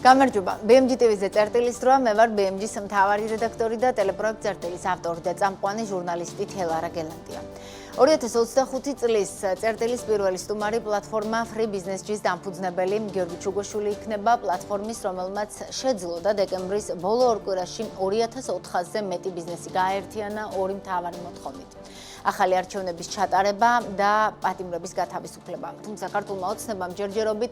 გამარჯობა. BMG TV-ზე წერტილის დროა, მე ვარ BMG-ის მთავარი რედაქტორი და ტელეპროექტ წერტილის ავტორი და წამყვანი ჟურნალისტი თელარა გელანდია. 2025 წლის წერტილის პირველი სტუმარი პლატფორმა Free Business-ის დამფუძნებელი გიორგი ჩუგოშვილი იქნება პლატფორმის, რომელმაც შეძლო და დეკემბრის ბოლო ორ კვირაში 2400-ზე მეტი ბიზნესი გააერთიანა ორი მთავარი მოთხოვნით. ახალი არჩევნების ჩატარება და პატიმრების გათავისუფლება. თუმცა ქართულმა ოცნებამ ჯერჯერობით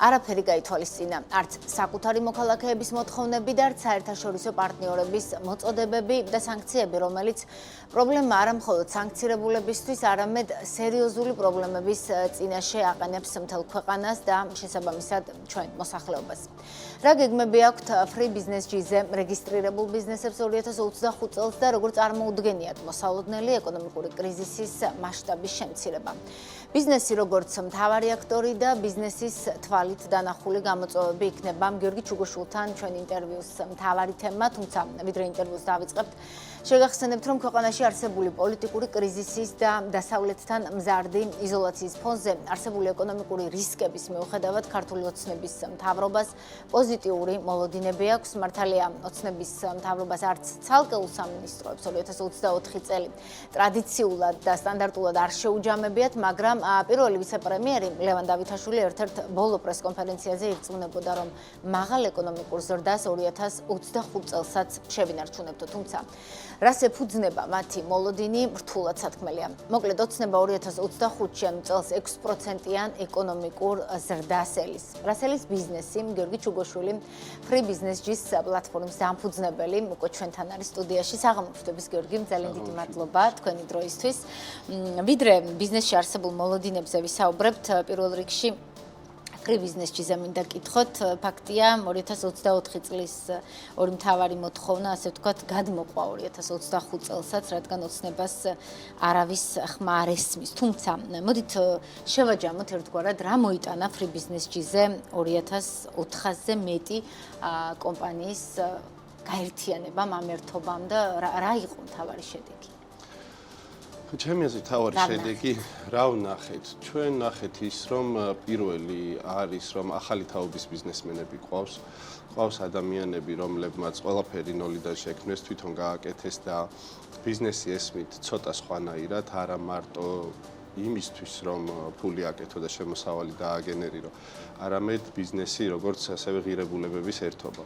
არაფერი გაითვალისწინა. არც საკუთარი მოქალაქეების მოთხოვნები და არც საერთაშორისო პარტნიორების მოწოდებები და სანქციები, რომელიც პრობლემა არა მხოლოდ სანქცირებულებისთვის, არამედ სერიოზული პრობლემების წინაშე აყენებს მთელ ქვეყანას და შესაბამისად ჩვენ მოსახლეობას. რა გეგმები აქვთ Free Business-ზე რეგისტრირებულ ბიზნესებს 2025 წელს და როგორ წარმოუდგენიათ მოსალოდნელი ეკონომიკური კრიზისის მასშტაბის შემცირება. ბიზნესი როგორც მთავარი აქტორი და ბიზნესის თვალით დანახული გამოწვევები იქნება გიორგი ჩუგოშვილთან ჩვენ ინტერვიუს მთავარი თემა, თუმცა ვიდრე ინტერვიუს დავიწყებთ, შეგახსენებთ, რომ ქვეყანაში არსებული პოლიტიკური კრიზისის და დასავლეთთან მზარდი იზოლაციის ფონზე არსებული ეკონომიკური რისკების მიუხედავად ქართული ოცნების მთავრობას პოზიტიური მოლოდინები აქვს. მართალია, ოცნების მთავრობას არც ცალკეულ სამინისტროებს 2024 წელი ტრადიციულად და სტანდარტულად არ შეუჯამებიათ, მაგრამ პირველი ვიცე-პრემიერი ლევან დავითაშვილი ერთ-ერთ ბოლო პრესკონფერენციაზე ირწმუნებოდა, რომ მაღალ ეკონომიკურ ზრდას 2025 წელსაც შევინარჩუნებთ, თუმცა რას ეფუძნება მათი მოლოდინი რთულად სათქმელია. მოკლედ, ოცნება 2025-იან წელს 6%-იან ეკონომიკურ ზრდას ელის. რას ელის ბიზნესი? გიორგი ჩუგოშვილი, Free Business-ის პლატფორმის დამფუძნებელი, უკვე ჩვენთან არის სტუდიაში. საღამოშტების გიორგი, ძალიან დიდი მადლობა თქვენი დროისთვის. ვიდრე ბიზნესში არსებულ მოლოდინებზე ვისაუბრებთ, პირველ რიგში Free Business-ზე მინდა კითხოთ, ფაქტია 2024 წლის ორი მთავარი მოთხოვნა, ასე ვთქვათ, გადმოყვა 2025 წელსაც, რადგან ოცნებას არავის ხმა არ ესმის. თუმცა, მოდით შევაჯამოთ ერთგვარად, რა მოიტანა Free Business-ზე 2400-ზე მეტი კომპანიის გაერთიანებამ, ამ ერთობამ და რა იყო მთავარი შედეგი? ჩემი აზრით მთავარი შედეგი რა ვნახეთ? ჩვენ ვნახეთ ის, რომ პირველი არის, რომ ახალი თაობის ბიზნესმენები ყავს ადამიანები, რომლებმაც ყველაფერი ნოლიდან შექმნეს, თვითონ გააკეთეს და ბიზნესი ესმით ცოტა სხვანაირად, არა მარტო იმისთვის, რომ ფული აკეთო და შემოსავალი დააგენერირო, არამედ ბიზნესი როგორც ასევე ღირებულებების ერთობა.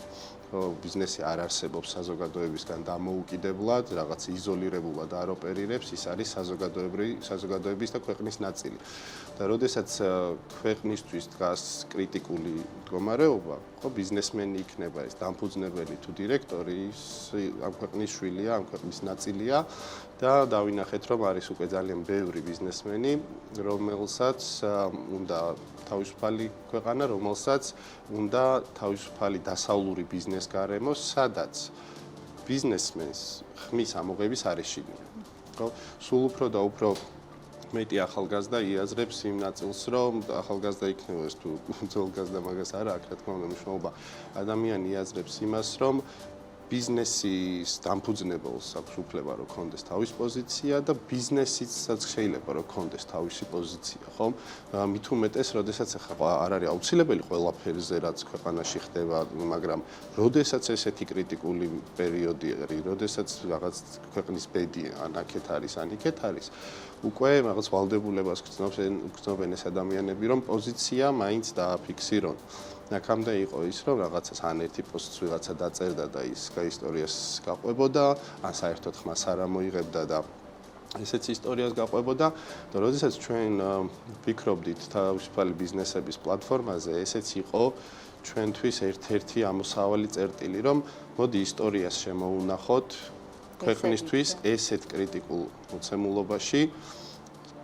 ბიზნესი არ არსებობს საზოგადოებისგან დამოუკიდებლად, რაღაც იზოლირებულად არ ოპერირებს, ის არის საზოგადოების და ქვეყნის ნაწილი. და როდესაც ქვეყნისთვის დგას კრიტიკული მდგომარეობა, ხო ბიზნესმენი იქნება ეს დამფუძნებელი თუ დირექტორი, ის ამ ქვეყნის შვილია, ამ ქვეყნის ნაწილია და დავინახეთ, რომ არის უკვე ძალიან ბევრი ბიზნესმენი, რომელსაც უნდა თავისუფალი ქვეყანა, რომელსაც უნდა თავისუფალი დასავლური ბიზნეს გარემო, სადაც ბიზნესმენს ხმის ამოღების არ ეშინია. ხო? სულ უფრო და უფრო მეტი ახალგაზრდა იაზრებს იმ ნაწილს, რომ ახალგაზრდა იქნება ეს თუ ძველგაზრდა მაგას არა აქვს, რა თქმა უნდა, მნიშვნელობა. ადამიანი იაზრებს იმას, რომ ბიზნესის დამფუძნებელს აქვს უფლება, რომ კონდეს თავის პოზიცია და ბიზნესიც შეიძლება, რომ კონდეს თავისი პოზიცია, ხო? მით უმეტეს, როდესაც ახლა არ არის აუცილებელი ყველაფერზე, რაც ქვეყანაში ხდება, მაგრამ როდესაც ესეთი კრიტიკული პერიოდი არის, როდესაც რაღაც ქვეყნის ბედი ან აქეთ არის, ან იქეთ არის, უკვე რაღაც ვალდებულებას გრძნობენ ეს ადამიანები, რომ პოზიცია მაინც დააფიქსირონ. აქამდე იყო ის, რომ რაღაცას ან ერთი პოსტს ვიღაცა დაწერდა და ის ისტორიას გაყვებოდა, ან საერთოდ ხმას არ ამოიღებდა და ესეც ისტორიას გაყვებოდა და როდესაც ჩვენ ვფიქრობდით თავისუფალი ბიზნესების პლატფორმაზე, ესეც იყო ჩვენთვის ერთ-ერთი ამოსავალი წერტილი, რომ მოდი ისტორიას შემოუნახოთ ქვეყნისთვის ესეთ კრიტიკულ მოცემულობაში,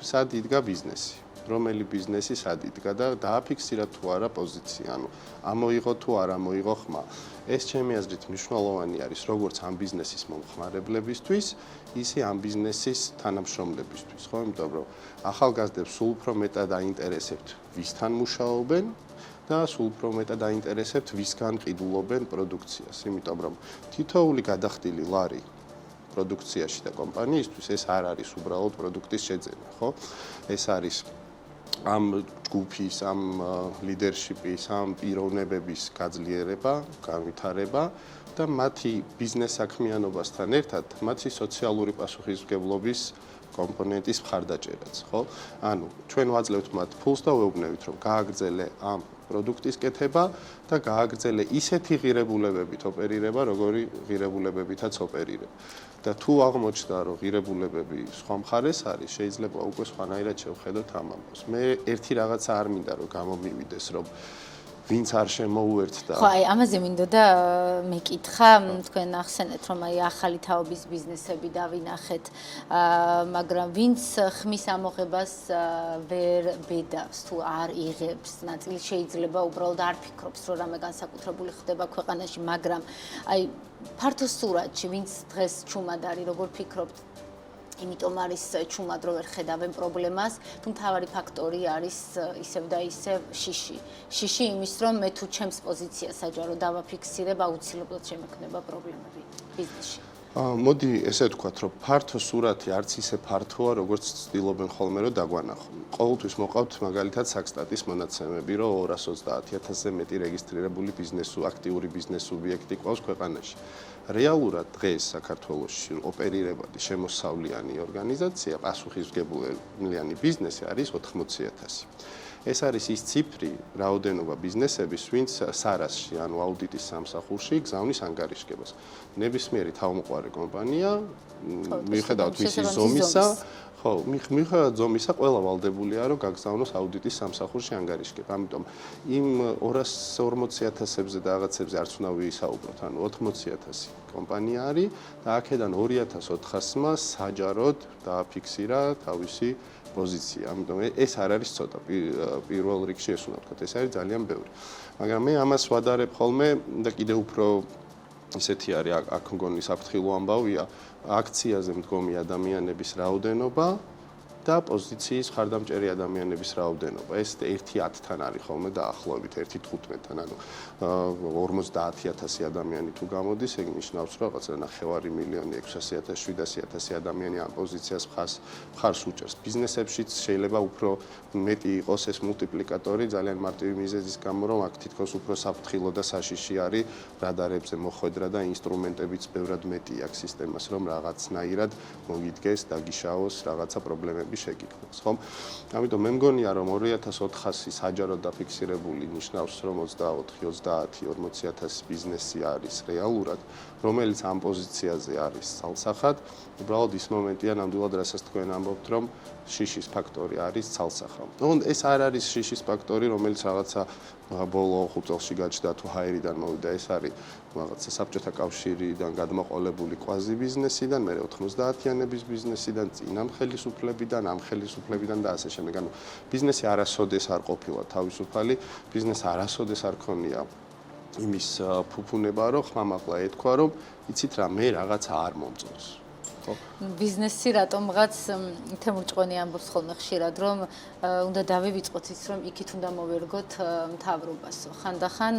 სად იდგა ბიზნესი. რომელი ბიზნესი სად იდგა და დააფიქსირა თუ არა პოზიცია, ანუ ამოიღო თუ არ ამოიღო ხმა. ეს ჩემი აზრით მნიშვნელოვანი არის როგორც ამ ბიზნესის მომხმარებლებისთვის, ისე ამ ბიზნესის თანამშრომლებისთვის, ხო? იმიტომ რომ ახალგაზრდებს სულ უფრო მეტად აინტერესებთ, ვისთან მუშაობენ და სულ უფრო მეტად აინტერესებთ, ვისგან ყიდულობენ პროდუქციას, იმიტომ რომ თითოეული გადახდილი ლარი პროდუქციაში და კომპანიისთვის ეს არ არის უბრალოდ პროდუქტის შეძენა, ხო? ეს არის ამ ჯგუფის, ამ ლიდერშიპის, ამ პიროვნებების გაძლიერება, განვითარება და მათი ბიზნეს საქმიანობასთან ერთად მათი სოციალური პასუხისმგებლობის კომპონენტის მხარდაჭერაც, ხო? ანუ ჩვენ ვაძლევთ მათ ფულს და ვეუბნებით, რომ გააგრძელე ამ პროდუქტის კეთება და გააგრძელე ისეთი ღირებულებებით ოპერირება, როგორი ღირებულებებითაც ოპერირებ. და თუ აღმოჩნდა, რომ ღირებულებები სხვა მხარეს არის, შეიძლება უკვე სხვანაირად შევხედოთ ამ ამბავს. მე ერთი რაღაცა არ მინდა რომ გამომივიდეს, რომ ვინც არ შემოუერთდა. ხო, აი ამაზე მინდოდა მეკითხა, თქვენ ახსენეთ, რომ აი ახალი თაობის ბიზნესები დავინახეთ, მაგრამ ვინც ხმის ამოღებას ვერ ბედავს თუ არ იღებს, ნაწილი შეიძლება უბრალოდ არ ფიქრობს, რომ რამე განსაკუთრებული ხდება ქვეყანაში, მაგრამ აი ფართო სურათში ვინც დღეს ჩუმად არის, როგორ ფიქრობთ? იმიტომ არის ჩუმად რო ვერ ხედავენ პრობლემას, თუ მთავარი ფაქტორი არის ისევ და ისევ შიში. შიში იმის, რომ მე თუ ჩემს პოზიციას საჯარო დავაფიქსირებ, აუცილებლად შემექნება პრობლემები ბიზნესში. მოდი ესე ვთქვათ, რომ ფართო სურათი არც ისე ფართოა, როგორც ცდილობენ ხოლმე რომ დაგვანახონ. ყოველთვის მოყავთ მაგალითად საქსტატის მონაცემები, რომ 230,000-ზე მეტი რეგისტრირებული აქტიური ბიზნეს სუბიექტი ყავს ქვეყანაში. რეალურად დღეს საქართველოში ოპერირებადი შემოსავლიანი ორგანიზაცია, პასუხისმგებლიანი ბიზნესი არის 80,000. ეს არის ის ციფრი, რაოდენობა ბიზნესების, ვინც SARAS-ში, ანუ აუდიტის სამსახურში გზავნის ანგარიშგებას. ნებისმიერი თავმოყარე კომპანია, მიუხედავად მისი ზომისა, ხო, მიუხედავად ზომისა, ყველა ვალდებულია, რომ გაგზავნოს აუდიტის სამსახურში ანგარიშგება. ამიტომ იმ 240,000-ზე და რაღაცებზე არც უნდა ვისაუბროთ, ანუ 80,000 კომპანია არის და აქედან 2,400-მა საჯაროდ დააფიქსირა თავისი პოზიცია. ამიტომ ეს არ არის ცოტა, პირველ რიგში ეს უნდა ვთქვათ, ეს არის ძალიან ბევრი. მაგრამ მე ამას ვადარებ ხოლმე და კიდევ უფრო ისეთი არის, აქ მგონი საფრთხილო ამბავია, აქციაზე მდგომი ადამიანების რაოდენობა და პოზიციის მხარდამჭერი ადამიანების რაოდენობა. ეს 1:10-თან არის ხოლმე დაახლოებით 1:15-თან, ანუ 50,000 ადამიანი თუ გამოდის, ეგ ნიშნავს, რომ რაღაცა 900,000, 600,000, 700,000 ადამიანი ამ პოზიციას მხარს უჭერს. ბიზნესებშიც შეიძლება უფრო მეტი იყოს ეს მულტიპლიკატორი, ძალიან მარტივი მიზეზის გამო, რომ აქ თითქოს უფრო საფრთხილო და საშიში არის რადარებზე მოხვედრა და ინსტრუმენტებიც ბევრად მეტი აქვს სისტემას, რომ რაღაცნაირად მოგიდგეს, დაგიშაოს რაღაცა პრობლემები შეგიქმნას, ხო? ამიტომ მე მგონია, რომ 2,400 საჯაროდ დაფიქსირებული ნიშნავს, რომ 24, 30, 40,000 ბიზნესი არის რეალურად, რომელიც ამ პოზიციაზე არის ცალსახად. უბრალოდ ის მომენტია, ნამდვილად რასაც თქვენ ამბობთ, რომ შიშის ფაქტორი არის ცალსახა. ეს არ არის შიშის ფაქტორი, რომელიც რაღაცა ბოლო 5 წელში გაჩნდა თუ ჰაერიდან მოვიდა, ეს არის რაღაცა საბჭოთა კავშირიდან გადმოყოლებული კვაზი ბიზნესიდან, მე 90-იანების ბიზნესიდან, წინამ ხელისუფლებიდან, ამ ხელისუფლებიდან და ასე შემდეგ. ანუ ბიზნესი არასოდეს არ ყოფილა თავისუფალი, ბიზნესს არასოდეს არ ქონია იმის ფუფუნება, რომ ხმამაღლა ეთქვა, რომ იცით რა, მე რაღაცა არ მომწონს. ბიზნესი რატომღაც თემურ ჭყვენი ამბობს ხოლმე ხშირად, რომ უნდა დავივიწყოთ ის, რომ იქით უნდა მოვერგოთ მთავრობასო. ხანდახან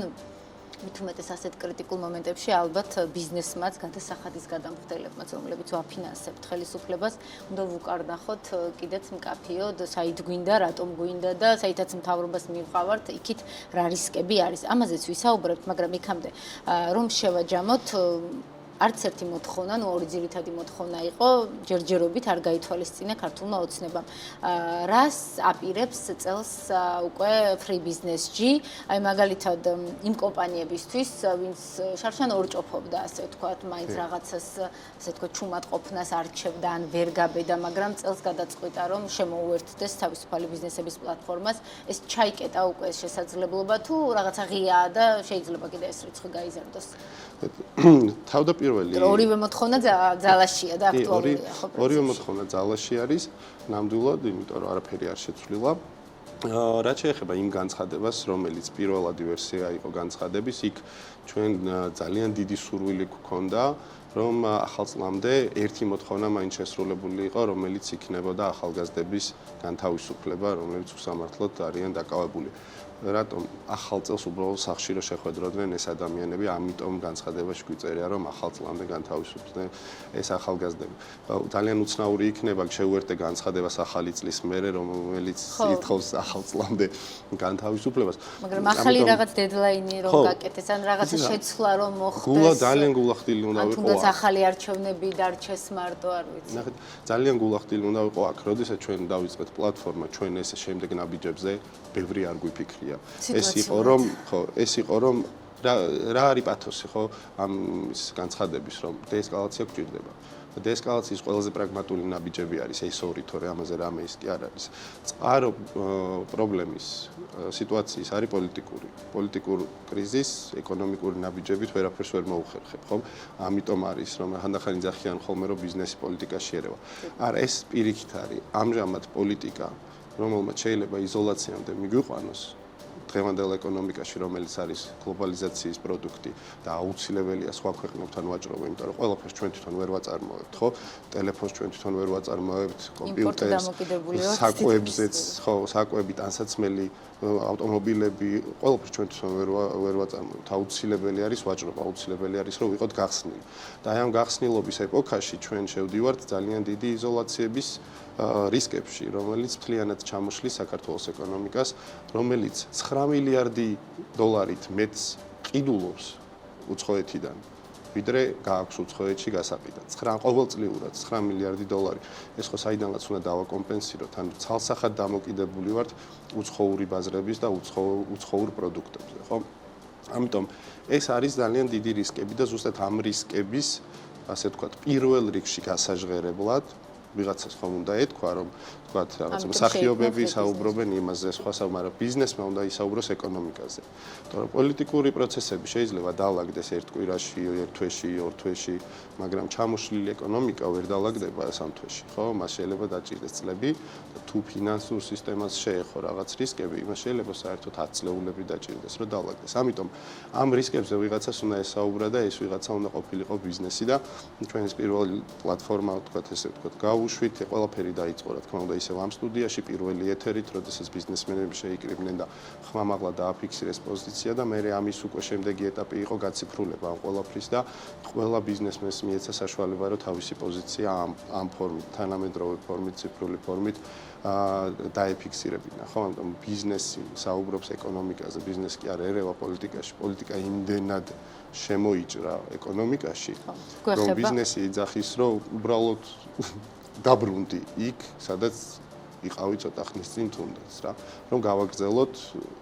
მით უმეტეს ასეთ კრიტიკულ მომენტებში ალბათ ბიზნესმაც, გადასახადის გადამხდელებმაც, რომლებიც ვაფინანსებთ ხელისუფლებას, უნდა ვუკარნახოთ კიდეც მკაფიოდ, საით გვინდა, რატომ გვინდა და საითაც მთავრობას მივყავართ, იქით რა რისკები არის. ამაზეც ვისაუბრებთ, მაგრამ იქამდე რომ შევაჯამოთ არც ერთი მოთხოვნა, ორი ძირითადი მოთხოვნა იყო, ჯერჯერობით არ გაითვალისწინა ქართულმა ოცნებამ. რას აპირებს წელს უკვე free business-ში, აი მაგალითად იმ კომპანიებისთვის, ვინც შარშან ორჭოფობდა, ასე ვთქვათ, მაინც რაღაცას, ასე ვთქვათ, ჩუმად ყოფნას არჩევდა, ან ვერ გაბედა, მაგრამ წელს გადაწყვიტა, რომ შემოუერთდეს თავისუფალი ბიზნესების პლატფორმას, ეს ჩაიკეტა უკვე ეს შესაძლებლობა თუ რაღაცა ღიაა და შეიძლება კიდე ეს რიცხვი გაიზარდოს. თავდაპირველი ორივე მოთხოვნა ძალაშია და აქტუალურია, ხო? ორივე მოთხოვნა ძალაში არის, ნამდვილად, იმიტომ რომ არაფერი არ შეცვლილა. რაც შეეხება იმ განცხადებას, რომელიც პირველადი ვერსია იყო განცხადების, იქ ჩვენ ძალიან დიდი სურვილი გვქონდა, რომ ახალ წლამდე ერთი მოთხოვნა მაინც შესრულებული იყო, რომელიც იქნებოდა ახალგაზრდების განთავისუფლება, რომლებიც უსამართლოდ არიან დაკავებული. რატომ ახალ წელს უბრალოდ სახში რო შეხვედროდნენ ეს ადამიანები, ამიტომ განცხადებაში გვიწერია, რომ ახალ წლამდე განთავისუფლდნენ ეს ახალგაზრდები. ძალიან უცნაური იქნება შეუერთდე განცხადებას ახალი წლის მერე, რომელიც ითხოვს ახალ წლამდე განთავისუფლებას. მაგრამ ახალი რაღაც დედლაინი რომ გაკეთეს, ან რაღაცა შეცვლა რომ მოხდეს. ძალიან გულახდილი უნდა ვიყო. თუნდაც ახალი არჩევნები დარჩეს მარტო, არ ვიცი. ნახეთ, ძალიან გულახდილი უნდა ვიყო აქ, როდესაც ჩვენ დავიწყეთ პლატფორმა, ჩვენ ეს შემდეგ ნაბიჯებზე ბევრი არ გვიფიქრია. ეს იყო რომ რა არის პათოსი, ხო, ამ განცხადების, რომ დეესკალაცია გვჭირდება. დეესკალაციის ყველაზე პრაგმატული ნაბიჯები არის ეს ორი, თორე ამაზე რამე ის კი არ არის. წყარო პრობლემის სიტუაციის არის პოლიტიკური კრიზის, ეკონომიკური ნაბიჯებით ვერაფერს ვერ მოუხერხებ, ხო? ამიტომ არის, რომ ხანდახან იძახიან ხოლმე, რომ ბიზნესი პოლიტიკაში ერევა. არა, ეს პირიქით არის. ამჟამად პოლიტიკა, რომელმაც შეიძლება იზოლაციამდე მიგვიყვანოს დღევანდელ ეკონომიკაში, რომელიც არის გლობალიზაციის პროდუქტი და აუცილებელია სხვა ქვეყნებთან ვაჭრობა, იმიტომ რომ ყველაფერს ჩვენ თვითონ ვერ ვაწარმოებთ, ხო? ტელეფონს ჩვენ თვითონ ვერ ვაწარმოებთ, კომპიუტერს, საკვებზეც, ხო, საკვები, ტანსაცმელი, ავტომობილები, ყველაფერს ჩვენ თვითონ ვერ ვაწარმოებთ. აუცილებელი არის ვაჭრობა, აუცილებელი არის რომ ვიყოთ გახსნილი. და აი ამ გახსნილობის ეპოქაში ჩვენ შევდივართ ძალიან დიდი იზოლაციების რისკებში, რომელიც მთლიანად ჩამოშლის საქართველოს ეკონომიკას, რომელიც 9 მილიარდი დოლარით მეტს ყიდულობს უცხოეთიდან, ვიდრე გააქვს უცხოეთში გასაყიდად. ყოველწლიურად 9 მილიარდი დოლარი. ეს ხო საიდანაც უნდა დავაკომპენსიროთ, ანუ ცალსახად დამოკიდებული ვართ უცხოური ბაზრების და უცხოურ პროდუქტებზე, ხო? ამიტომ ეს არის ძალიან დიდი რისკები და ზუსტად ამ რისკების, ასე ვთქვათ, პირველ რიგში გასაჟღერებლად ვიღაცას ხომ უნდა ეთქვა, რომ ვთქვათ, რაღაცა მსახიობები საუბრობენ იმაზე, სხვა მაგრამ ბიზნესმა უნდა ისაუბროს ეკონომიკაზე. იმიტომ რომ პოლიტიკური პროცესები შეიძლება დაალაგდეს ერთ კვირაში, ერთ თვეში, ორ თვეში, მაგრამ ჩამოშლილი ეკონომიკა ვერ დაალაგდება სამ თვეში, ხო? მას შეიძლება დაჭირდეს წლები და თუ ფინანსურ სისტემას შეეხო რაღაც რისკები, იმას შეიძლება საერთოდ 10 წლეულები დაჭირდეს, რომ დაალაგდეს. ამიტომ ამ რისკებზე ვიღაცას უნდა ესაუბრა და ეს ვიღაცა უნდა ყოფილიყო ბიზნესი და ჩვენის პირველი პლატფორმა, ვთქვათ, ესე ვთქვათ, გავუშვით, ყველაფერი დაიწყო, რა თქმა უნდა, ისევ ამ სტუდიაში პირველი ეთერით, როდესაც ბიზნესმენები შეიკრიბნენ და ხმამაღლა დააფიქსირეს პოზიცია და მე ამის უკვე შემდეგი ეტაპი იყო გაციფრულება ამ ყველაფრის და ყველა ბიზნესმენს მიეცა საშუალება, რომ თავისი პოზიცია ამ ფორმით, თანამედროვე ფორმით, ციფრული ფორმით დაეფიქსირებინა, ხო? ამიტომ ბიზნესი საუბრობს ეკონომიკაზე, ბიზნესი კი არ ერევა პოლიტიკაში, პოლიტიკა იმდენად შემოიჭრა ეკონომიკაში, რომ ბიზნესი იძახის, რომ უბრალოდ დაბრუნდი იქ, სადაც იყავი ცოტა ხნის წინ თუნდაც რა, რომ გავაგრძელოთ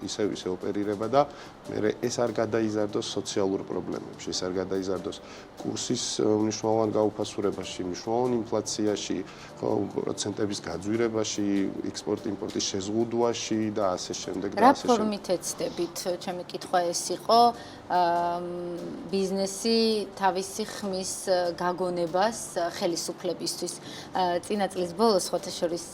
ისევ ოპერირება და მე ეს არ გადაიზარდოს სოციალურ პრობლემებში, ეს არ გადაიზარდოს კურსის მნიშვნელოვან გაუფასურებაში, მნიშვნელოვან ინფლაციაში, პროცენტების გაძვირებაში, ექსპორტ-იმპორტის შეზღუდვაში და ასე შემდეგ და ასე შემდეგ. რა ფორმით ეცდებით? ჩემი კითხვა ეს იყო, ბიზნესი თავისი ხმის გაგონებას ხელისუფლებისთვის. წინა წლის ბოლოს ხოთაშორის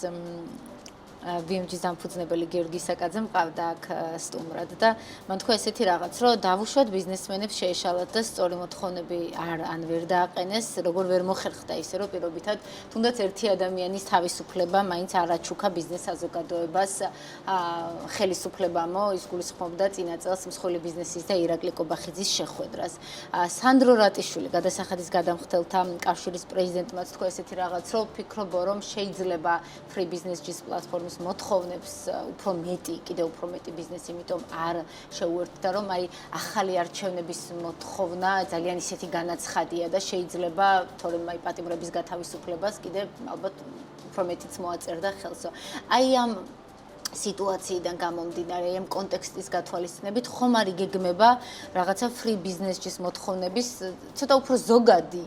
BMG-ს დამფუძნებელი გიორგი საკაძე მყავდა აქ სტუმრად და მან თქვა ესეთი რაღაც, რომ დავუშვათ ბიზნესმენებს შეეშალათ და სწორი მოთხოვნები ან ვერ დააყენეს, როგორ ვერ მოხერხდა ისე, რომ პირობითად თუნდაც ერთი ადამიანის თავისუფლება მაინც არ აჩუქა ბიზნეს საზოგადოებას ხელისუფლებამო ის გულისხმობდა წინა წელს მსხვილი ბიზნესის და ირაკლი კობახიძის შეხვედრას. სანდრო რატიშვილი, გადასახადის გადამხდელთა კავშირის პრეზიდენტმაც თქვა ესეთი რაღაც, რომ ფიქრობ, რომ შეიძლება Free Business-ის პლატფორმის მოთხოვნებს უფრო მეტი, კიდევ უფრო მეტი ბიზნესი, იმიტომ არ შეუერთდა, რომ აი ახალი არჩევნების მოთხოვნა ძალიან ისეთი განაცხადია და შეიძლება თორემ აი პატიმრების გათავისუფლებას კიდევ ალბათ უფრო მეტიც მოაწერდა ხელსო. აი ამ სიტუაციიდან გამომდინარე, ამ კონტექსტის გათვალისწინებით, ხომ არ იგეგმება რაღაცა Free Business-ის მოთხოვნების ცოტა უფრო ზოგადი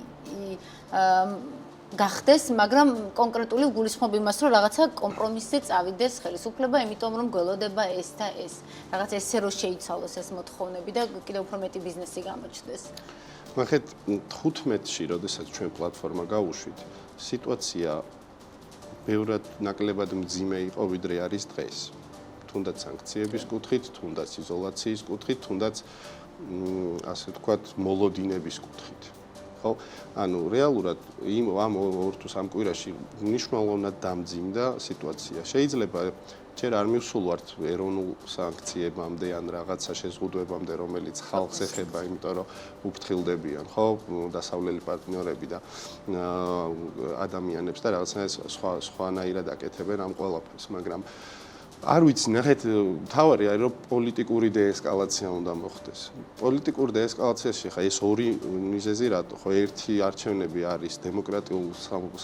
გახდეს, მაგრამ კონკრეტული გულისხმობ იმას, რომ რაღაცა კომპრომისზე წავიდეს ხელისუფლება, იმიტომ რომ გველოდება ეს და ეს. რაღაც ესე რომ შეიცვალოს ეს მოთხოვნები და კიდევ უფრო მეტი ბიზნესი გამოჩნდეს. ნახეთ, 15-ში, როდესაც ჩვენ პლატფორმა გავუშვით, სიტუაცია ბევრად ნაკლებად მძიმე იყო, ვიდრე არის დღეს. თუნდაც სანქციების კუთხით, თუნდაც იზოლაციის კუთხით, თუნდაც ასე ვთქვათ, მოლოდინების კუთხით. ანუ რეალურად ამ ორ თუ სამ კვირაში მნიშვნელოვნად დამძიმდა სიტუაცია. შეიძლება ჯერ არ მივსულვართ ეროვნულ სანქციებამდე ან რაღაცა შეზღუდვებამდე, რომელიც ხალხს ეხება, იმიტომ რომ უფრთხილდებიან, ხო, დასავლელი პარტნიორები და ადამიანებს და რაღაცნაირად სხვანაირად აკეთებენ ამ ყველაფერს, მაგრამ არ ვიცი, ნახეთ, თავარი არის რომ პოლიტიკური დეესკალაცია უნდა მოხდეს. პოლიტიკური დეესკალაციაში ხა ეს ორი მიზეზი რატო? ხო, ერთი არჩევნები არის დემოკრატიულ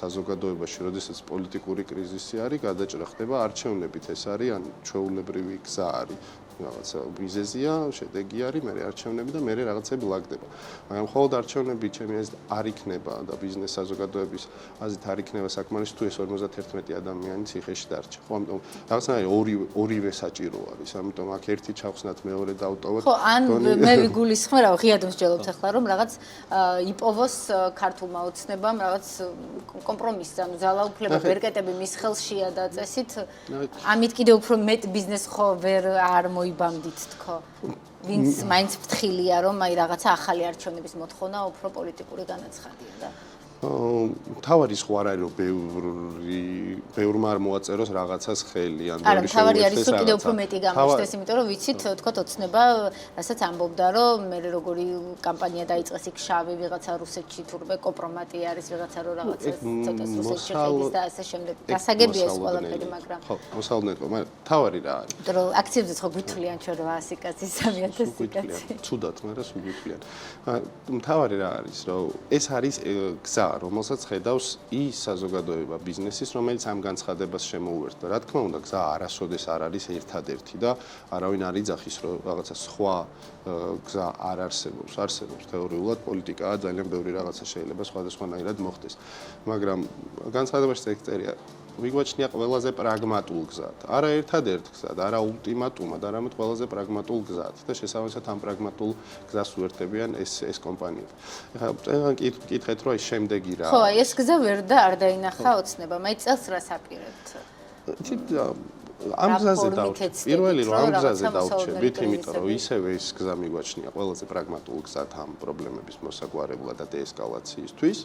საზოგადოებაში, როდესაც პოლიტიკური კრიზისი არის, გადაჭრა ხდება არჩევნებით, ეს არის ან ჩვეულებრივი გზა არის. რაღაცა მიზეზია, შედეგი არის, მე არჩევნები და მე რაღაცები ლაგდება. მაგრამ მხოლოდ არჩევნები ჩემი აზრით არ იქნება და ბიზნეს საზოგადოების აზრით არ იქნება საკმარისი თუ ეს 51 ადამიანი ციხეში დარჩა. ხო, ამიტომ რაღაცნაირად ორივე საჭირო არის. ამიტომ აქ ერთი ჩავხსნათ, მეორე დავტოვოთ. ხო, ან მე ვიგულისხმე, რა, ღიად მსჯელობთ ახლა რომ რაღაც იპოვოს ქართულმა ოცნებამ რაღაც კომპრომისი, ანუ ძალაუფლება ბერკეტები მის ხელშია და წესით ამით კიდევ უფრო მეტ ბიზნეს ხო ვერ არ მოიბამდით თქო. ვინც მაინც ფრთხილია რომ აი რაღაცა ახალი არჩევნების მოთხოვნა უფრო პოლიტიკური განაცხადია და თავარი სხვა არ არის რომ ბევრმა არ მოაწეროს რაღაცას ხელი ან ბევრი შეუერთდეს რაღაცა. არა, თავარი არის რომ კიდევ უფრო მეტი გამოჩნდეს, იმიტომ რომ ვიცით, თქო, ოცნება, რასაც ამბობდა, რომ მე როგორი კამპანია დაიწყეს იქ შავი ვიღაცა რუსეთში თურმე კომპრომატი არის ვიღაცა რომ რაღაცა ცოტა რუსეთში ხედის და ასე შემდეგ. გასაგებია ეს ყველაფერი, მაგრამ ხო, მოსალოდნელო, მაგრამ თავარი რა არის? იმიტომ რომ აქციებზე ხო გვითვლიან ჩვენ 800 კაცი, 3000 კაცი. ცუდად, მაგრამ სულ გვითვლიან. თავარი რა არის, რომ ეს არის გზა რომელსაც ხედავს ის საზოგადოება ბიზნესის, რომელიც ამ განცხადებას შემოუერთდა. რა თქმა უნდა, გზა არასოდეს არ არის ერთადერთი და არავინ არ იძახის, რომ რაღაცა სხვა გზა არ არსებობს. არსებობს თეორიულად, პოლიტიკაა ძალიან ბევრი რაღაცა შეიძლება სხვადასხვანაირად მოხდეს. მაგრამ განცხადებაში წერია მიგვაჩნია ყველაზე პრაგმატულ გზად. არა ერთადერთ გზად, არა ულტიმატუმად, არამედ ყველაზე პრაგმატულ გზად და შესაბამისად ამ პრაგმატულ გზას უერთდებიან ეს კომპანიები. ეხლა კითხეთ, რომ ეს შემდეგი რა. ხო, ეს გზა ვერ და არ დაინახა ოცნებამ. აი წელს რა საპირებთ? ამ გზაზე დავჭერთ. პირველი რომ ამ გზაზე დავჭერთ, იმიტომ რომ ისევ ეს გზა მიგვაჩნია ყველაზე პრაგმატულ გზად ამ პრობლემების მოსაგვარებლად და დეესკალაციისთვის.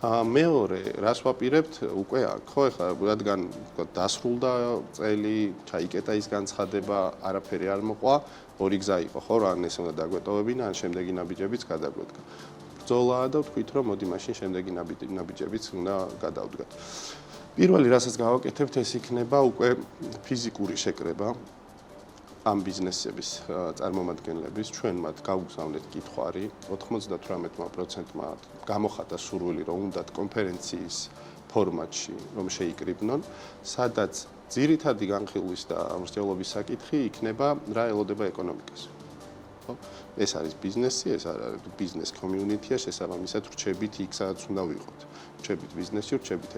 მეორე, რას ვაპირებთ უკვე აქ, ხო, ეხლა რადგან დასრულდა წელი, ჩაიკეტა ის განცხადება, არაფერი არ მოყვა, ორი გზა იყო, ხო, რა, ან ეს უნდა დაგვეტოვებინა, ან შემდეგი ნაბიჯებიც გადაგვედგა. ბრძოლაა და ვთქვით, რომ მოდი მაშინ შემდეგი ნაბიჯებიც უნდა გადავდგათ. პირველი, რასაც გავაკეთებთ, ეს იქნება უკვე ფიზიკური შეკრება ამ ბიზნესების წარმომადგენლების, ჩვენ მათ გავგზავნეთ კითხვარი, 98%-მა გამოხატა სურვილი, რომ უნდათ კონფერენციის ფორმატში რომ შეიკრიბნონ, სადაც ძირითადი განხილვის და მსჯელობის საკითხი იქნება რა ელოდება ეკონომიკას. ხო? ეს არის ბიზნესი, ეს არის ბიზნეს კომიუნიტია, შესაბამისად რჩებით იქ, სადაც უნდა ვიყოთ. რჩებით ბიზნესში, რჩებით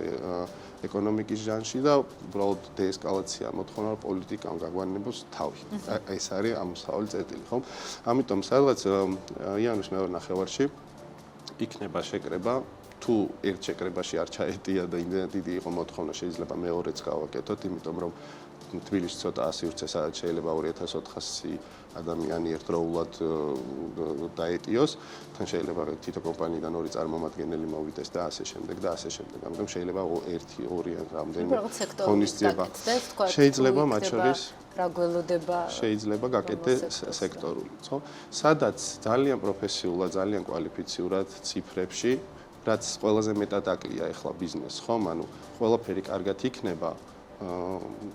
ეკონომიკის ჟანრში და უბრალოდ დეესკალაცია მოთხოვნა პოლიტიკამ გაგვანებოს თავი. ეს არის ამოსავალი წერტილი, ხო? ამიტომ სადღაც იანვრის მეორე ნახევარში იქნება შეკრება, თუ ერთ შეკრებაში არ ჩაეტია და იმდენად დიდი იყო მოთხოვნა, შეიძლება მეორეც გავაკეთოთ, იმიტომ რომ თბილისში ცოტა ასივრცე, სადაც შეიძლება 2400 ადამიანი ერთდროულად დაეტიოს, თან შეიძლება თითო კომპანიიდან ორი წარმომადგენელი მოვიდეს და ასე შემდეგ და ასე შემდეგ. ამიტომ შეიძლება 1-2 ან რამდენიმე ღონისძიება შეიძლება მათ შორის რა გველოდება შეიძლება გაკეთდეს სექტორული, ხო? სადაც ძალიან პროფესიულად, ძალიან კვალიფიციურად ციფრებში, რაც ყველაზე მეტად აკლია ახლა ბიზნესს, ხო? ანუ ყველაფერი კარგად იქნება,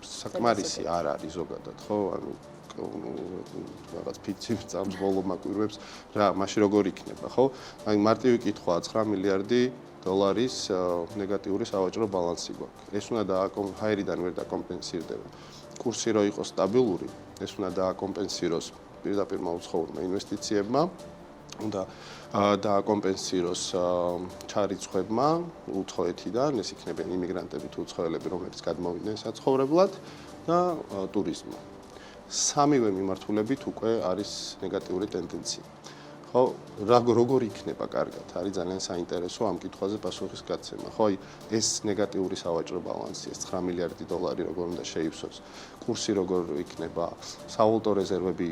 საკმარისი არ არის ზოგადად, ხო? ანუ რაღაც ფიცი წამს ბოლო მაკვირვებს რა, მაშინ როგორ იქნება, ხო? აი მარტივი კითხვაა, 9 მილიარდი დოლარის ნეგატიური სავაჭრო ბალანსი გვაქვს. ეს უნდა ჰაერიდან ვერ დაკომპენსირდება. კურსი რო იყოს სტაბილური, ეს უნდა დააკომპენსიროს პირდაპირ მოუცხოვრმა ინვესტიციებმა, უნდა დააკომპენსიროს ჩარიცხვებმა უცხოეთიდან, ეს იქნება იმიგრანტები თუ უცხოელები, რომლებიც გადმოვიდნენ საცხოვრებლად და ტურიზმმა. სამივე მიმართულებით უკვე არის ნეგატიური ტენდენცია. ხო, როგორ იქნება კარგად? არის ძალიან საინტერესო ამ კითხვაზე პასუხის გაცემა. ხო, აი ეს ნეგატიური სავაჭრო ბალანსი, ეს 9 მილიარდი დოლარი როგორ უნდა შეივსოს? კურსი როგორ იქნება? სავალუტო რეზერვები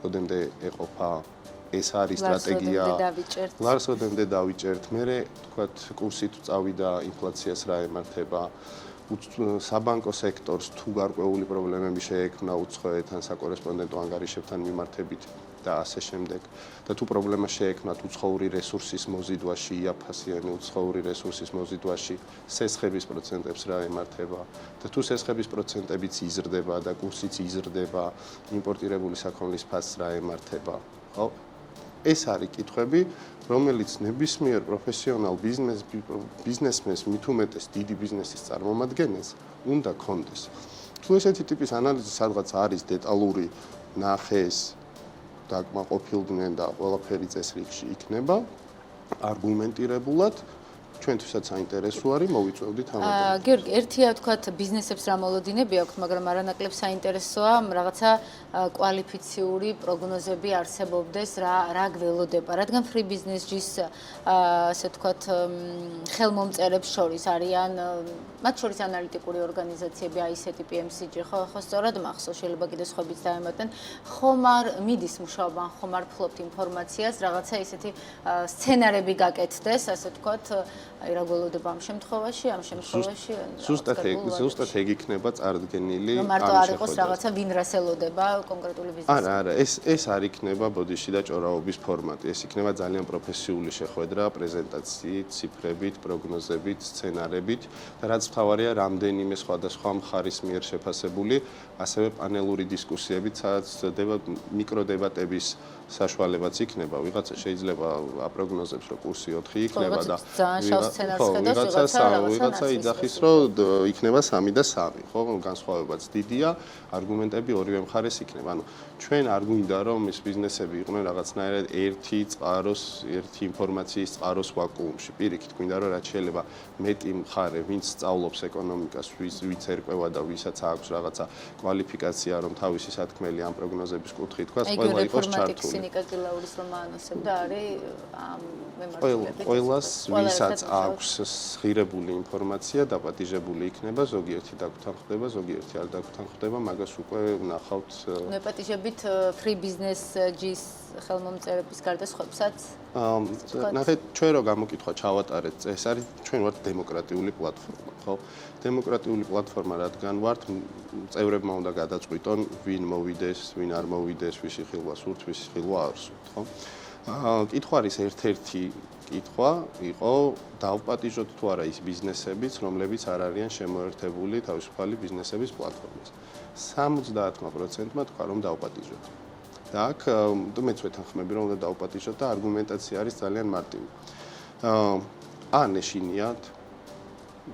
როდემდე ეყოფა? ეს არის სტრატეგია. ლარს როდემდე დავიჭერთ? მერე თქვათ კურსი თუ წავიდა, ინფლაციას რა ემართება? საბანკო სექტორს თუ გარკვეული პრობლემები შეექმნა უცხოეთთან საკორესპონდენტო ანგარიშებთან მიმართებით და ასე შემდეგ და თუ პრობლემა შეექმნათ უცხოური რესურსის მოზიდვაში, იაფასიანი უცხოური რესურსის მოზიდვაში, სესხების პროცენტებს რა ემართება და თუ სესხების პროცენტებიც იზრდება და კურსიც იზრდება, იმპორტირებული საქონლის ფასს რა ემართება, ხო? ეს არის კითხვები, რომელიც ნებისმიერ პროფესიონალ ბიზნესმენს, მით უმეტეს დიდი ბიზნესის წარმომადგენელს უნდა ქონდეს. თუ ესეთი ტიპის ანალიზი სადღაც არის დეტალური, ნახეს, დაკმაყოფილდნენ და ყველაფერი წესრიგში იქნება, არგუმენტირებულად ჩვენთვისაც საინტერესო არის მოვიწვევდით ამაზე. გიორგი, ერთია თქვათ ბიზნესებს რა მოლოდინები აქვთ, მაგრამ არანაკლებ საინტერესოა რაღაცა კვალიფიციური პროგნოზები არსებობდეს რა გველოდება, რადგან free business-ის ასე თქვათ ხელმომწერებს შორის არიან მათ შორის ანალიტიკური ორგანიზაციები, ICT, PMCG, ხო სწორად მახსოვს, შეიძლება კიდე სხვაებიც დაემატნენ, ხომ არ მიდის მუშაობა, ხომ არ ფლობთ ინფორმაციას, რაღაცა ისეთი სცენარები გაკეთდეს, ასე თქვათ, აი რა გველოდება ამ შემთხვევაში ზუსტად ეგ იქნება წარდგენილი მარტო არ იყოს რაღაცა ვინ რას ელოდება კონკრეტული ბიზნესი. არა, ეს არ იქნება ბოდიში და ჭორაობის ფორმატი. ეს იქნება ძალიან პროფესიული შეხვედრა, პრეზენტაციით, ციფრებით, პროგნოზებით, სცენარებით და რაც მთავარია, რამდენიმე სხვადასხვა მხარის მიერ შეფასებული, ასევე პანელური დისკუსიებით, სადაც მიკროდებატების საშუალებაც იქნება. ვიღაცა შეიძლება აპროგნოზებს, რომ კურსი 4 იქნება და ვიღაცა იძახის, რომ იქნება 3 და 3, ხო? განსხვავებაც დიდია, არგუმენტები ორივე მხარეს იქნება. ანუ ჩვენ არ გვინდა, რომ ეს ბიზნესები იყვნენ რაღაცნაირად ერთი ინფორმაციის წყაროს ვაკუუმში. პირიქით, გვინდა, რომ რაც შეიძლება მეტი მხარე, ვინც სწავლობს ეკონომიკას, ვინც ერკვევა და ვისაც აქვს რაღაცა კვალიფიკაცია, რომ თავისი სათქმელი ამ პროგნოზების კუთხით თქვას, ყველა იყოს ჩართული. სინიკა გილაურის რომ აანონსებდა არის ამ მემარჯვენეები. ყველას ვისაც აქვს ღირებული ინფორმაცია, დაპატიჟებული იქნება, ზოგიერთი დაგუთანხდება, ზოგიერთი არ დაგუთანხდება, მაგას უკვე ვნახავთ. ნეპატიჟებით free business-ის ხელმომწერების გარდა სხვებსაც? ნახეთ, ჩვენ რო გამოკითხვა ჩავატარეთ, ეს არის ჩვენ ვართ დემოკრატიული პლატფორმა, ხო? დემოკრატიული პლატფორმა რადგან ვართ, წევრებმა უნდა გადაწყვიტონ, ვინ მოვიდეს, ვინ არ მოვიდეს, ვისი ხილვა სურთ, ვისი ხილვა არ სურთ, ხო? კითხვა არის ერთ-ერთი კითხვა იყო დავპატიჟოთ თუ არა ის ბიზნესებიც, რომლებიც არ არიან შემოერთებული თავისუფალი ბიზნესების პლატფორმას. 70%-მა თქვა რომ დავპატიჟოთ. და აქ მეც ვეთანხმები რომ უნდა დავპატიჟოთ და არგუმენტაცია არის ძალიან მარტივი. ან ეშინიათ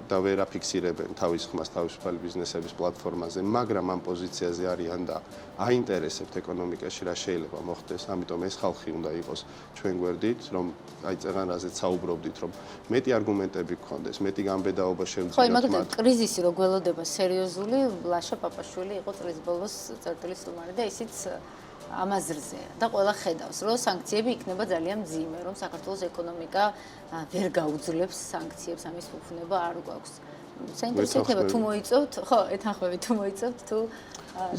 და ვერ აფიქსირებენ თავის ხმას თავისუფალი ბიზნესების პლატფორმაზე, მაგრამ ამ პოზიციაზე არიან და აინტერესებთ ეკონომიკაში რა შეიძლება მოხდეს, ამიტომ ეს ხალხი უნდა იყოს ჩვენ გვერდით, რომ აი წეგან რაზეც საუბრობდით, რომ მეტი არგუმენტები გქონდეს, მეტი გამბედაობა შევძლიოთ ხო, მაგალითად კრიზისი რო გველოდება სერიოზული, ლაშა პაპაშვილი იყო წლის ბოლოს წერტილის სტუმარი და ისიც ამაზრზეა და ყველა ხედავს, რომ სანქციები იქნება ძალიან მძიმე, რომ საქართველოს ეკონომიკა ვერ გაუძლებს სანქციებს, ამის უფლება არ გვაქვს. საინტერესო იქნება თუ მოიწევთ, ხო, ეთანხმები თუ მოიწევთ თუ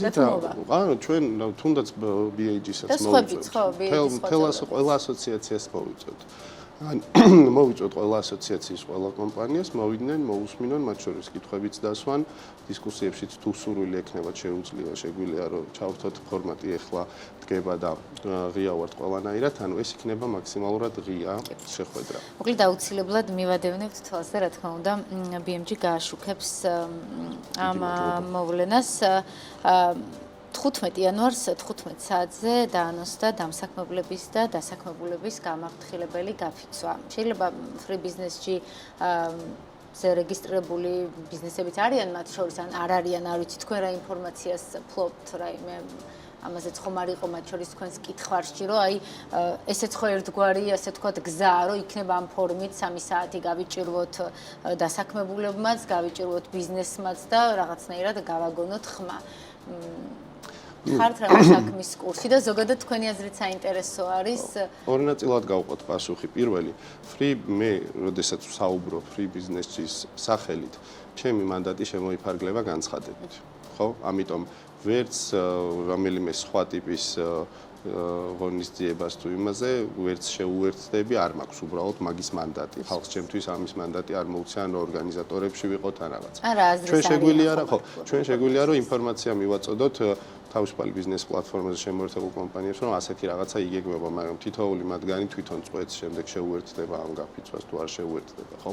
დათმობა. ანუ ჩვენ თუნდაც BAG-საც მოვიწევთ. ყველა ასოციაციას მოვიწევთ. მოვიწევთ ყველა ასოციაციის ყველა კომპანიას, მოვიდნენ, მოусმინონ, მათ შორის კითხვებიც დასვან, დისკუსიებშიც თუ სურვილი ექნებათ შეგვიძლია რომ ჩავთოთ ფორმატი ახლა დგება და ღია ვართ ყველანაირად, ანუ ეს იქნება მაქსიმალურად ღია შეხვედრა. მოკლედ აუცილებლად მივადევნებთ თვალს და რა თქმა უნდა BMG გააშუქებს ამ მოვლენას 15 იანვარს 15 საათზე დაანონსდა დამსაქმებლების და დასაქმებულების გამაფრთხილებელი გაფიცვა. შეიძლება free business-ში რეგისტრირებული ბიზნესებიც არიან, მათ შორის ან არ არიან, არ ვიცი თქვენ რა ინფორმაციას ფლობთ, რაიმე ამაზეც ხომ არ იყო მათ შორის თქვენს კითხვარში, რომ აი ესეც ხო ერთგვარი, ასე თქვათ, გზა, რომ იქნება ამ ფორმით 3 საათი გავიჭირვოთ დასაქმებულებმაც, გავიჭირვოთ ბიზნესმაც და რაღაცნაირად გავაგონოთ ხმა. ხართ რა საქმის კურსი და ზოგადად თქვენი აზრით საინტერესო არის. ორი ნაწილად გავყვოთ პასუხი. პირველი, მე, როდესაც ვსაუბრობ free business-ის სახელით, ჩემი მანდატი შემოიფარგლება განცხადებით. ხო? ამიტომ ვერც რომელიმე სხვა ტიპის ღონისძიებას თუ იმაზე ვერც შეუერთდები, არ მაქვს უბრალოდ მაგის მანდატი. ხალხს ჩემთვის ამის მანდატი არ მოუწია, ან ორგანიზატორებში ვიყოთ ან რაღაც. ჩვენ შეგვიძლია რა, ხო, ჩვენ შეგვიძლია რომ ინფორმაცია მივაწოდოთ თავისუფალი ბიზნეს პლატფორმაზე შემოერთებულ კომპანიებს, რომ ასეთი რაღაცა იგეგმება, მაგრამ თითოეული მათგანი თვითონ წყვეტს, შემდეგ შეუერთდება ამ გაფიცვას თუ არ შეუერთდება, ხო?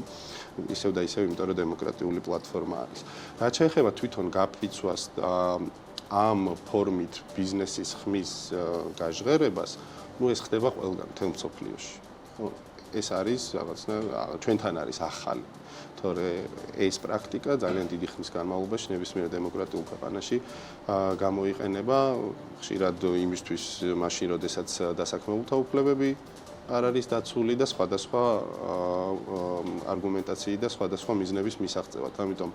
ისევ და ისევ, იმიტომ რომ დემოკრატიული პლატფორმა არის. რაც შეეხება თვითონ გაფიცვას ამ ფორმით ბიზნესის ხმის გაჟღერებას, ეს ხდება ყველგან მთელ მსოფლიოში. ხო, ეს არის რაღაცნაირად ჩვენთან არის ახალი. თორე ეს პრაქტიკა ძალიან დიდი ხნის განმავლობაში ნებისმიერ დემოკრატიულ ქვეყანაში გამოიყენება ხშირად იმისთვის მაშინ, როდესაც დასაქმებულთა უფლებები არ არის დაცული და სხვადასხვა არგუმენტაციი და სხვადასხვა მიზნების მისაღწევად. ამიტომ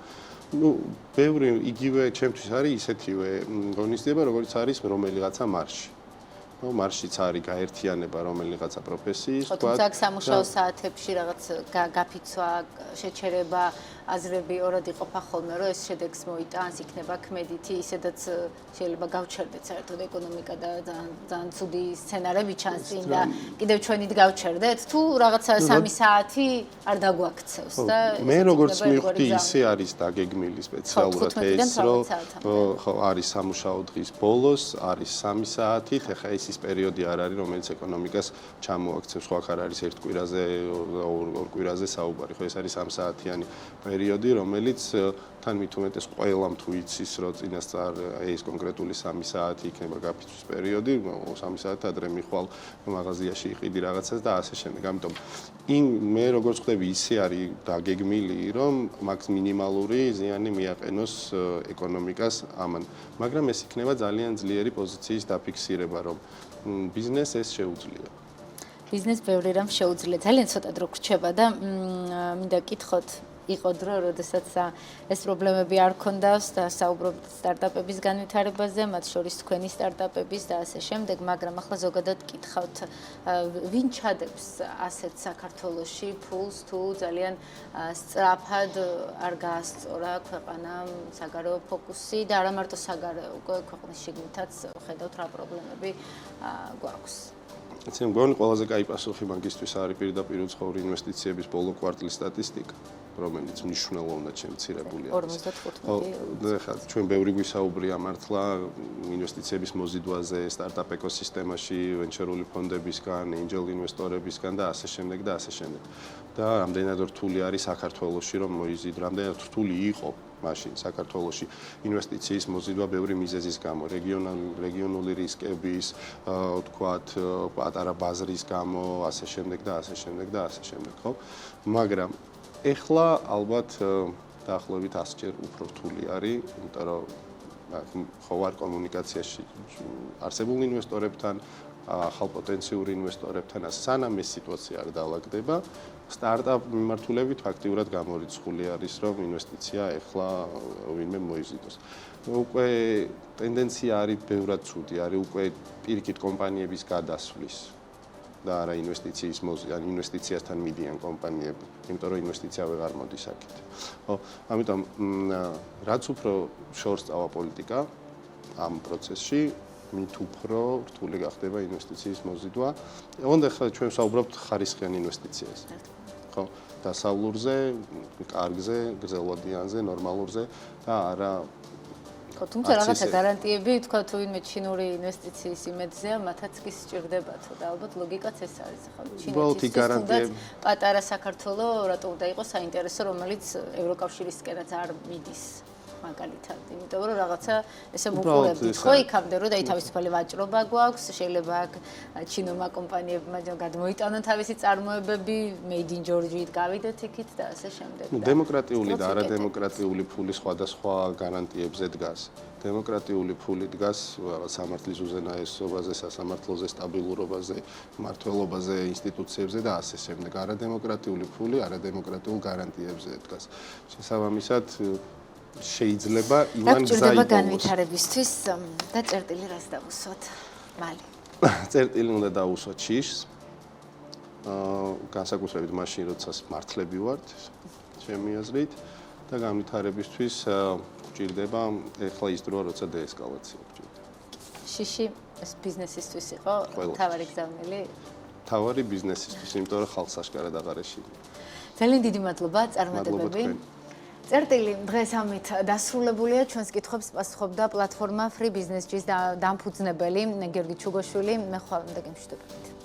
ბევრი იგივე ჩემთვის არის ისეთივე ღონისძიება, როგორც არის რომელიღაცა მარში. მარშიც არის გაერთიანება რომელიღაცა პროფესიის, თუმცა სამუშაო საათებში რაღაც გაფიცვა, შეჩერება, აზრები ორად იყოფა ხოლმე, რომ ეს შედეგს მოიტანს, იქნება ქმედითი, ისედაც შეიძლება გავჩერდეთ საერთოდ ეკონომიკა და ძალიან ცუდი სცენარები ჩანს წინ და კიდევ ჩვენით გავჩერდეთ, თუ რაღაცა 3 საათი არ დაგვაქცევს და მე როგორც მივხვდი, ისე არის დაგეგმილი სპეციალურად ეს, რომ ხო, არის სამუშაო დღის ბოლოს, არის 3 საათით, ეხლა ეს ის პერიოდი არ არის, რომელიც ეკონომიკას ჩამოაქცევს, ხო, არ არის ერთ კვირაზე, ორ კვირაზე საუბარი, ხო, ეს არის 3 საათიანი პერიოდი, რომელიც თან მით უმეტეს ყველამ თუ იცის, რომ წინასწარ ეს კონკრეტული 3 საათი იქნება გაფიცვის პერიოდი, 3 საათი ადრე მიხვალ მაღაზიაში იყიდი რაღაცას და ასე შემდეგ. ამიტომ მე როგორც ხვდები, ისე არის დაგეგმილი, რომ მაქვს მინიმალური ზიანი მიაყენოს ეკონომიკას ამან. მაგრამ ეს იქნება ძალიან ძლიერი პოზიციის დაფიქსირება, რომ ბიზნესს ეს შეუძლია. ბიზნეს ბევრი რამ შეუძლია. ძალიან ცოტა დრო გრჩება და მინდა გკითხოთ იყო დრო, როდესაც ეს პრობლემები არ ქონდავს და საუბრობთ სტარტაპების განვითარებაზე, მათ შორის თქვენი სტარტაპების და ასე შემდეგ, მაგრამ ახლა ზოგადად გკითხავთ, ვინ ჩადებს ასეთ საქართველოში ფულს თუ ძალიან სწრაფად არ გაასწორა ქვეყანამ საგარეო ფოკუსი და არა მარტო საგარეო, უკვე ქვეყნის შიგნითაც ხედავთ რა პრობლემები გვაქვს. ეცემ მგონი ყველაზე კაი პასუხი მაგისთვის არის პირდაპირ უცხოური ინვესტიციების ბოლო კვარტლის სტატისტიკა, რომელიც მნიშვნელოვნად შემცირებული არის. 45. ხა ჩვენ ბევრი გვისაუბრია მართლა ინვესტიციების მოზიდვაზე, სტარტაპ ეკოსისტემაში, ვენჩერული ფონდებისგან, ენჯელ ინვესტორებისგან და ასე შემდეგ და ასე შემდეგ. და რამდენად რთული არის საქართველოში რომ მოიზიდო, რამდენად რთული იყო მაშინ საქართველოში ინვესტიციის მოზიდვა ბევრი მიზეზის გამო, რეგიონული რისკების, თქვათ, პატარა ბაზრის გამო, ასე შემდეგ და ასე შემდეგ და ასე შემდეგ, ხო? მაგრამ ეხლა ალბათ დაახლოებით 100-ჯერ უფრო რთული არის, იმიტომ რომ ხო ვარ კომუნიკაციაში არსებულ ინვესტორებთან, ახალ პოტენციურ ინვესტორებთან, სანამ ეს სიტუაცია არ დაალაგდება, სტარტაპ მიმართულებით ფაქტიურად გამორიცხული არის, რომ ინვესტიცია ეხლა ვინმე მოიზიდოს. უკვე ტენდენცია არის ბევრად ცუდი, არის უკვე პირიქით კომპანიების გადასვლის და არა ინვესტიციასთან მიდიან კომპანიები, იმიტომ რომ ინვესტიცია ვეღარ მოდის აქეთ. ხო, ამიტომ რაც უფრო შორს წავა პოლიტიკა ამ პროცესში, მით უფრო რთული გახდება ინვესტიციის მოზიდვა. ოღონდ ახლა ჩვენ ვსაუბრობთ ხარისხიან ინვესტიციაზე. ხო, დასავლურზე, კარგზე, გრძელვადიანზე, ნორმალურზე და არა თუმცა რაღაცა გარანტიები თქვა თუ ვინმე ჩინური ინვესტიციის იმედზეა, მათაც კი სჭირდებათ და ალბათ ლოგიკაც ეს არის. ხო, ჩინეთის პატარა საქართველო რატო უნდა იყოს საინტერესო, რომელიც ევროკავშირისკენაც არ მიდის. მაგალითად, იმიტომ რომ რაღაცა ესე მოპოვებდით ხო იქამდე რომ და თავისუფალი ვაჭრობა გვაქვს, შეიძლება აქ ჩინურმა კომპანიებმა გადმოიტანონ თავისი წარმოებები, made in Georgia-ით გავიდეთ იქით და ასე შემდეგ. დემოკრატიული და არადემოკრატიული ფული სხვადასხვა გარანტიებზე დგას. დემოკრატიული ფული დგას სამართლის უზენაესობაზე, სასამართლოზე, სტაბილურობაზე, მმართველობაზე, ინსტიტუციებზე და ასე შემდეგ. არადემოკრატიული ფული არადემოკრატიულ გარანტიებზე დგას. შესაბამისად შეიძლება იმან გზა იპოვოს. განვითარებისთვის და წერტილი რას დავუსვათ? მალე. წერტილი უნდა დავუსვათ შიშს. განსაკუთრებით მაშინ, როცა მართლები ვართ, ჩემი აზრით, და განვითარებისთვის გვჭირდება ეხლა ის დროა, როცა დეესკალაცია გვჭირდება. შიში ეს ბიზნესისთვის იყო ყველაფერს. თავარი გზავნილი. თავარი ბიზნესისთვის, იმიტომ რომ ხალხს აშკარად აღარ ეშინია. ძალიან დიდი მადლობა მადლობა წარმატებები. თქვენ. წერტილი დღეს ამით დასრულებულია. ჩვენს კითხვებს პასუხობდა პლატფორმა Free Business-ის დამფუძნებელი გიორგი ჩუგოშვილი. მე ხვალამდე გემშვიდობებით.